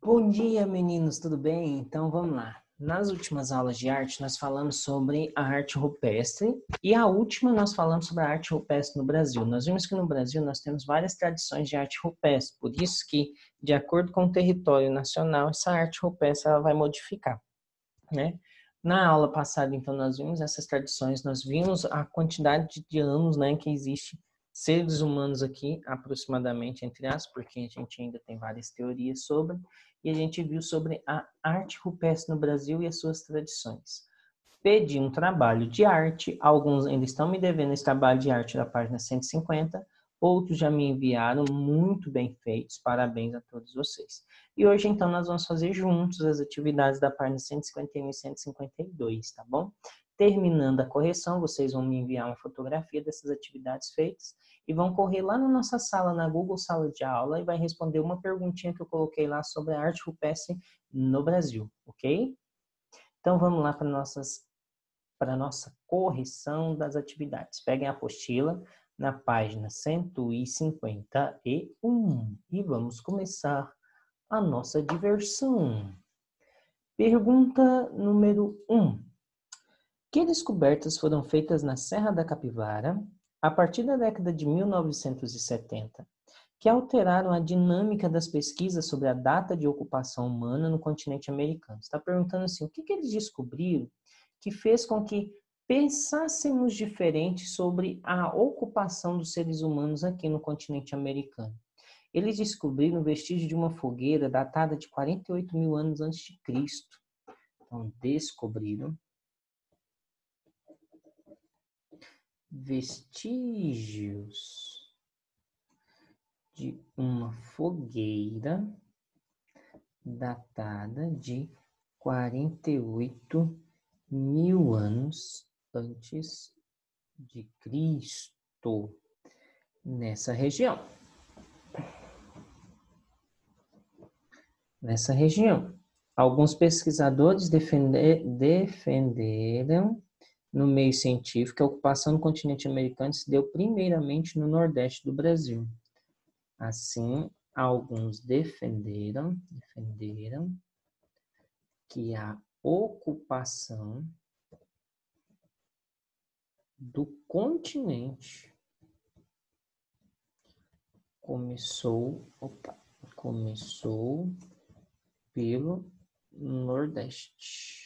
Bom dia, meninos, tudo bem? Então vamos lá. Nas últimas aulas de arte, nós falamos sobre a arte rupestre e a última nós falamos sobre a arte rupestre no Brasil. Nós vimos que no Brasil nós temos várias tradições de arte rupestre, por isso que, de acordo com o território nacional, essa arte rupestre ela vai modificar, né? Na aula passada, então, nós vimos essas tradições, nós vimos a quantidade de anos, né, que existe seres humanos aqui, aproximadamente, entre aspas, porque a gente ainda tem várias teorias sobre, e a gente viu sobre a arte rupestre no Brasil e as suas tradições. Pedi um trabalho de arte, alguns ainda estão me devendo esse trabalho de arte da página 150, outros já me enviaram, muito bem feitos, parabéns a todos vocês. E hoje, então, nós vamos fazer juntos as atividades da página 151 e 152, tá bom? Terminando a correção, vocês vão me enviar uma fotografia dessas atividades feitas e vão correr lá na nossa sala, na Google Sala de Aula, e vai responder uma perguntinha que eu coloquei lá sobre a arte rupestre no Brasil, ok? Então, vamos lá para a nossa correção das atividades. Peguem a apostila na página 151 e vamos começar a nossa diversão. Pergunta número 1. Que descobertas foram feitas na Serra da Capivara a partir da década de 1970 que alteraram a dinâmica das pesquisas sobre a data de ocupação humana no continente americano? Está perguntando assim, o que eles descobriram que fez com que pensássemos diferente sobre a ocupação dos seres humanos aqui no continente americano? Eles descobriram vestígio de uma fogueira datada de 48 mil anos antes de Cristo. Então, descobriram vestígios de uma fogueira datada de 48 mil anos antes de Cristo nessa região. Alguns pesquisadores defenderam no meio científico que a ocupação do continente americano se deu primeiramente no Nordeste do Brasil. Assim, alguns defenderam que a ocupação do continente começou pelo Nordeste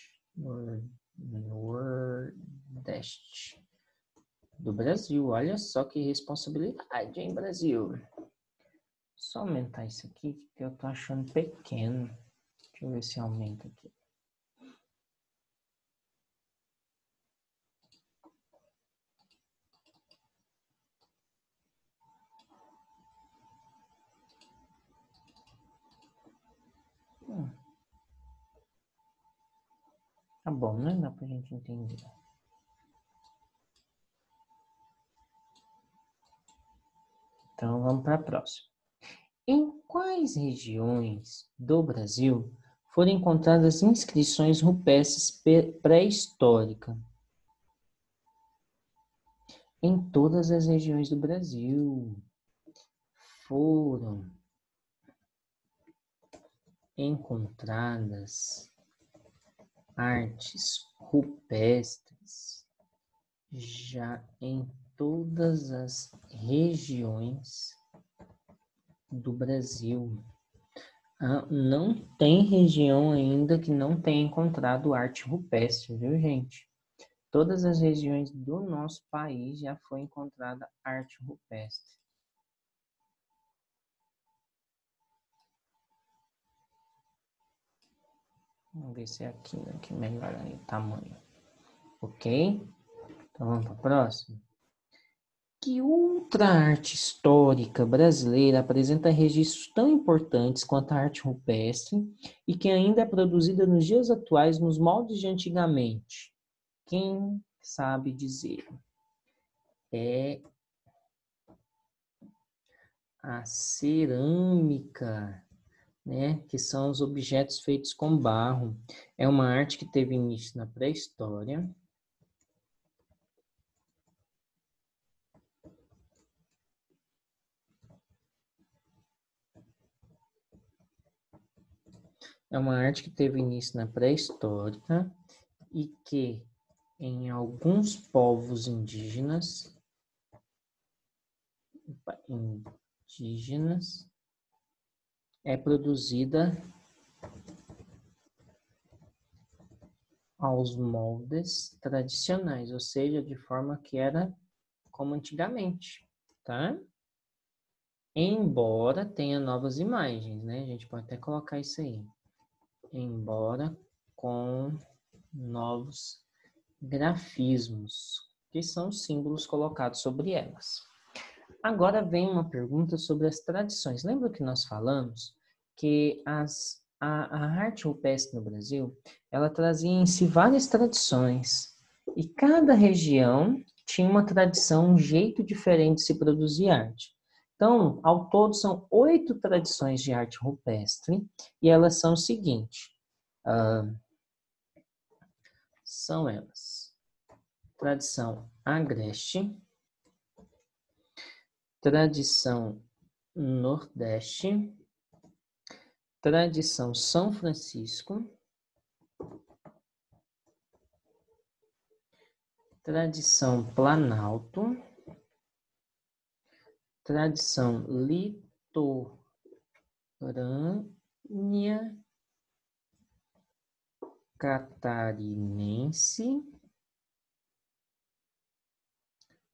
do Brasil. Olha só que responsabilidade, hein, Brasil? Só aumentar isso aqui, que eu tô achando pequeno. Deixa eu ver se aumenta aqui. Tá bom, né? Dá pra gente entender. Então, vamos para a próxima. Em quais regiões do Brasil foram encontradas inscrições rupestres pré-históricas? Em todas as regiões do Brasil foram encontradas artes rupestres já em todas as regiões do Brasil. Não tem região ainda que não tenha encontrado arte rupestre, viu, gente? Todas as regiões do nosso país já foi encontrada arte rupestre. Vamos ver se é aqui, né, que melhora aí o tamanho. Ok? Então vamos para a próxima. Que outra arte histórica brasileira apresenta registros tão importantes quanto a arte rupestre e que ainda é produzida nos dias atuais nos moldes de antigamente? Quem sabe dizer? É a cerâmica, né? Que são os objetos feitos com barro. É uma arte que teve início na pré-história. É uma arte que teve início na pré-histórica e que em alguns povos indígenas é produzida aos moldes tradicionais, ou seja, de forma que era como antigamente, tá? Embora tenha novas imagens, né? A gente pode até colocar isso aí. Embora com novos grafismos, que são símbolos colocados sobre elas. Agora vem uma pergunta sobre as tradições. Lembra que nós falamos que a arte rupestre no Brasil, ela trazia em si várias tradições. E cada região tinha uma tradição, um jeito diferente de se produzir arte. Então, ao todo, são 8 tradições de arte rupestre, e elas são o seguinte. São elas. Tradição Agreste, tradição Nordeste, tradição São Francisco, tradição Planalto, tradição litorânea catarinense,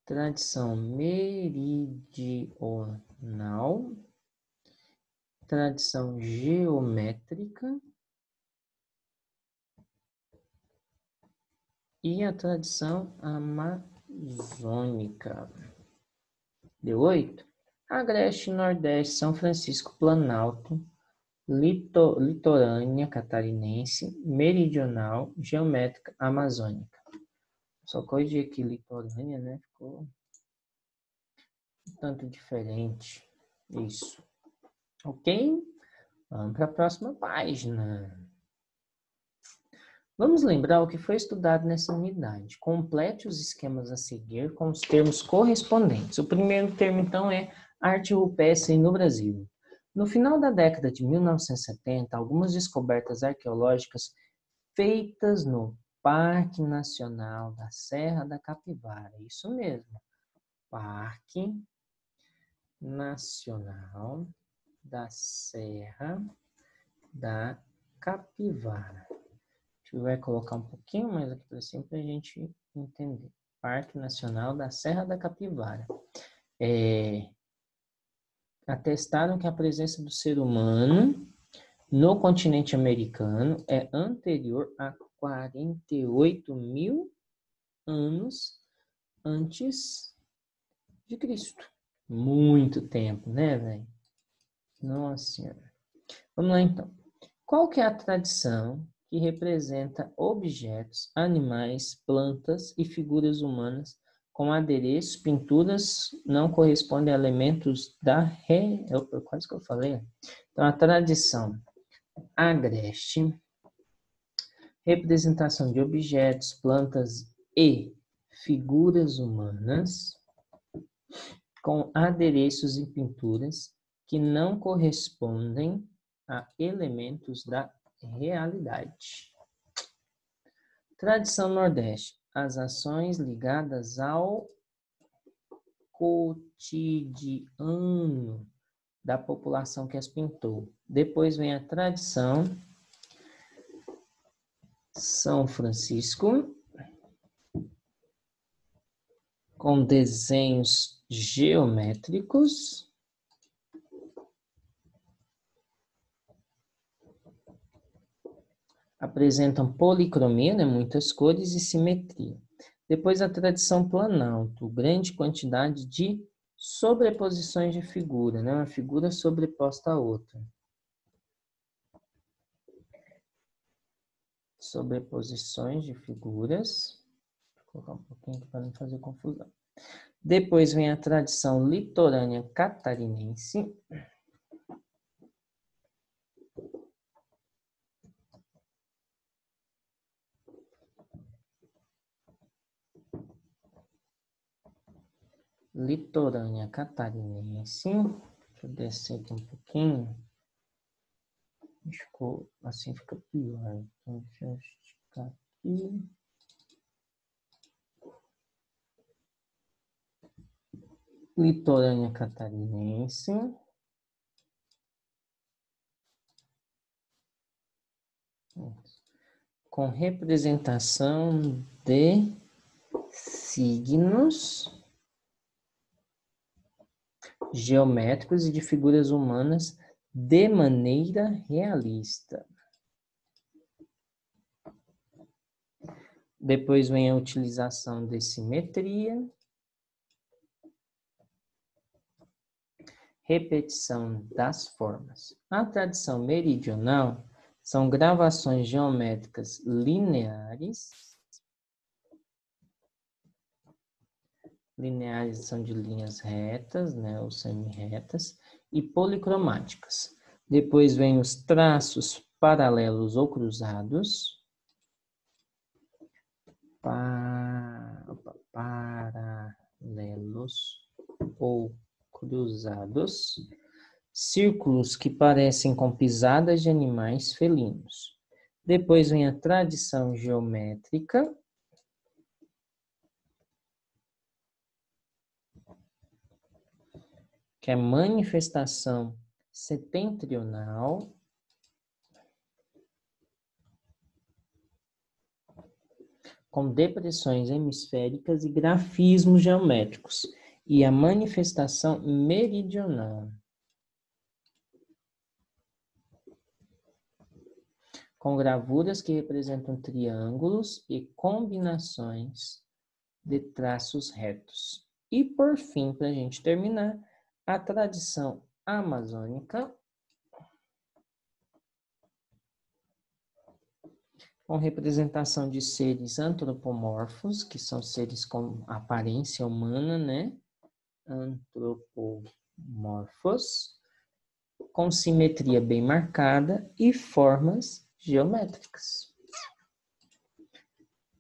tradição meridional, tradição geométrica e a tradição amazônica. Deu 8? Agreste, Nordeste, São Francisco, Planalto, litorânea catarinense, meridional, geométrica, amazônica. Só corrigir aqui litorânea, né? Ficou um tanto diferente. Isso. Ok? Vamos para a próxima página. Vamos lembrar o que foi estudado nessa unidade. Complete os esquemas a seguir com os termos correspondentes. O primeiro termo, então, é arte rupestre no Brasil. No final da década de 1970, algumas descobertas arqueológicas feitas no Parque Nacional da Serra da Capivara. Isso mesmo. Parque Nacional da Serra da Capivara. A gente vai colocar um pouquinho mais aqui para cima para a gente entender. Parque Nacional da Serra da Capivara. Atestaram que a presença do ser humano no continente americano é anterior a 48 mil anos antes de Cristo. Muito tempo, né, velho? Nossa Senhora. Vamos lá, então. Qual que é a tradição que representa objetos, animais, plantas e figuras humanas com adereços, pinturas, não correspondem a elementos da quase que eu falei. Então, a tradição agreste, representação de objetos, plantas e figuras humanas com adereços e pinturas que não correspondem a elementos da realidade. Tradição Nordeste. As ações ligadas ao cotidiano da população que as pintou. Depois vem a tradição São Francisco, com desenhos geométricos. Apresentam policromia, né, muitas cores e simetria. Depois a tradição Planalto, grande quantidade de sobreposições de figura, né, uma figura sobreposta a outra. Sobreposições de figuras. Vou colocar um pouquinho aqui para não fazer confusão. Depois vem a tradição litorânea catarinense. Litorânea catarinense. Deixa eu descer aqui um pouquinho. Ficou, assim fica pior. Então, deixa eu esticar aqui. Litorânea catarinense. Com representação de signos geométricos e de figuras humanas de maneira realista. Depois vem a utilização de simetria, repetição das formas. A tradição meridional são gravações geométricas lineares. Lineares são de linhas retas, né, ou semi-retas, e policromáticas. Depois vem os traços paralelos ou cruzados. Paralelos ou cruzados. Círculos que parecem com pisadas de animais felinos. Depois vem a tradição geométrica. Que é manifestação setentrional, com depressões hemisféricas e grafismos geométricos, e a manifestação meridional, com gravuras que representam triângulos e combinações de traços retos. E, por fim, para a gente terminar, a tradição amazônica, com representação de seres antropomorfos, que são seres com aparência humana, né? Antropomorfos, com simetria bem marcada e formas geométricas.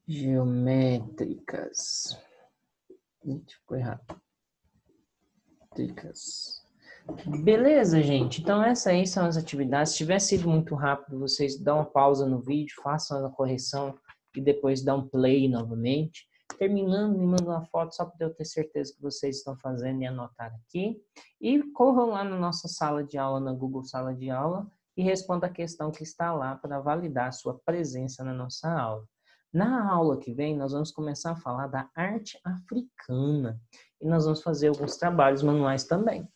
Geométricas. Ficou errado. Beleza, gente? Então, essas aí são as atividades. Se tiver sido muito rápido, vocês dão uma pausa no vídeo, façam a correção e depois dão um play novamente. Terminando, me mandam uma foto só para eu ter certeza que vocês estão fazendo e anotar aqui. E corram lá na nossa sala de aula, na Google Sala de Aula, e responda a questão que está lá para validar a sua presença na nossa aula. Na aula que vem, nós vamos começar a falar da arte africana. E nós vamos fazer alguns trabalhos manuais também.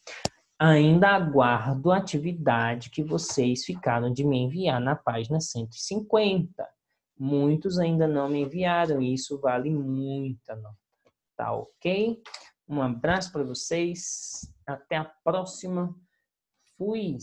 Ainda aguardo a atividade que vocês ficaram de me enviar na página 150. Muitos ainda não me enviaram e isso vale muita nota. Tá ok? Um abraço para vocês. Até a próxima. Fui.